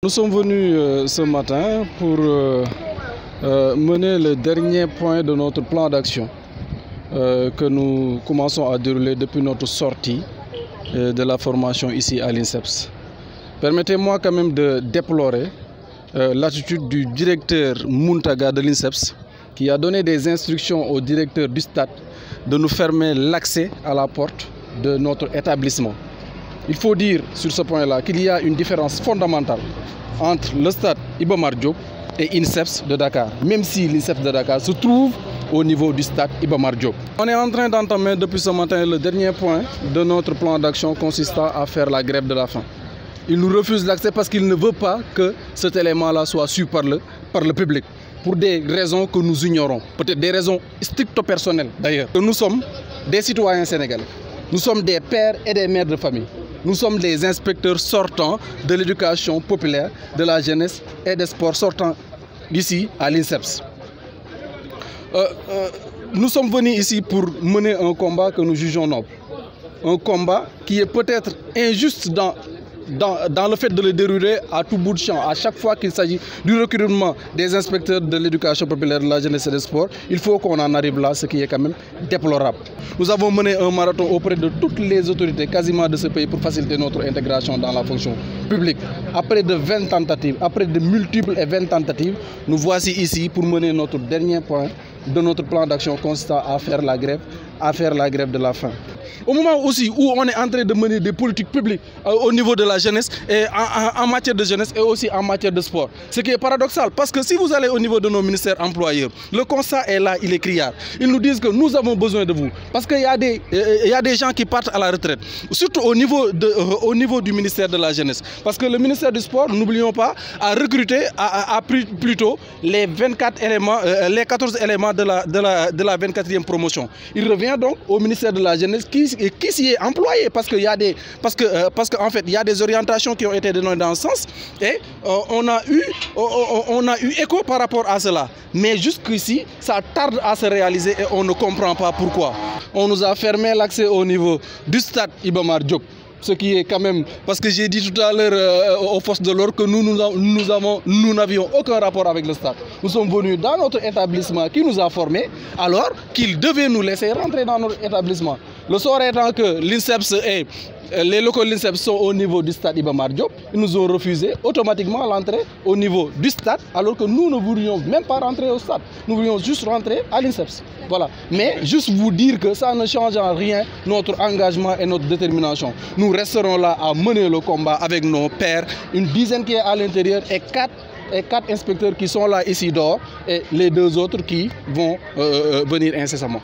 Nous sommes venus ce matin pour mener le dernier point de notre plan d'action que nous commençons à dérouler depuis notre sortie de la formation ici à l'INSEPS. Permettez-moi quand même de déplorer l'attitude du directeur Muntaga de l'INSEPS qui a donné des instructions au directeur du stade de nous fermer l'accès à la porte de notre établissement. Il faut dire sur ce point-là qu'il y a une différence fondamentale entre le stade Iba Mar Diop et l'INSEPS de Dakar, même si l'INSEPS de Dakar se trouve au niveau du stade Iba Mar Diop. On est en train d'entamer depuis ce matin le dernier point de notre plan d'action consistant à faire la grève de la faim. Il nous refuse l'accès parce qu'il ne veut pas que cet élément-là soit su par le public, pour des raisons que nous ignorons, peut-être des raisons stricto-personnelles d'ailleurs. Nous sommes des citoyens sénégalais, nous sommes des pères et des mères de famille. Nous sommes des inspecteurs sortants de l'éducation populaire, de la jeunesse et des sports sortant d'ici à l'INSEPS. Nous sommes venus ici pour mener un combat que nous jugeons noble. Un combat qui est peut-être injuste dans le fait de le dérouler à tout bout de champ. À chaque fois qu'il s'agit du recrutement des inspecteurs de l'éducation populaire, de la jeunesse et des sports, il faut qu'on en arrive là, ce qui est quand même déplorable. Nous avons mené un marathon auprès de toutes les autorités quasiment de ce pays pour faciliter notre intégration dans la fonction publique. Après de 20 tentatives, après de multiples et 20 tentatives, nous voici ici pour mener notre dernier point de notre plan d'action consistant à faire la grève de la faim. Au moment aussi où on est en train de mener des politiques publiques au niveau de la jeunesse, et en matière de jeunesse et aussi en matière de sport. Ce qui est paradoxal, parce que si vous allez au niveau de nos ministères employeurs, le constat est là, il est criard. Ils nous disent que nous avons besoin de vous, parce qu'il y a des gens qui partent à la retraite, surtout au niveau du ministère de la jeunesse. Parce que le ministère du sport, n'oublions pas, a recruté, a pris plutôt les 24 éléments, les 14 éléments de la 24e promotion. Il revient donc au ministère de la jeunesse qui s'y est employé parce qu'en fait il y a des orientations qui ont été données dans ce sens et on a eu écho par rapport à cela. Mais jusqu'ici, ça tarde à se réaliser et on ne comprend pas pourquoi. On nous a fermé l'accès au niveau du stade Iba Mar Diop. Ce qui est quand même, parce que j'ai dit tout à l'heure aux forces de l'ordre que nous n'avions aucun rapport avec le stade. Nous sommes venus dans notre établissement qui nous a formés, alors qu'ils devaient nous laisser rentrer dans notre établissement. Le sort étant que l'INSEPS et les locaux de l'INSEPS sont au niveau du stade Iba Mar Diop, ils nous ont refusé automatiquement l'entrée au niveau du stade, alors que nous ne voulions même pas rentrer au stade. Nous voulions juste rentrer à l'INSEPS. Voilà. Mais juste vous dire que ça ne change en rien notre engagement et notre détermination. Nous resterons là à mener le combat avec nos pairs, une dizaine qui est à l'intérieur et quatre inspecteurs qui sont là ici dehors et les deux autres qui vont venir incessamment.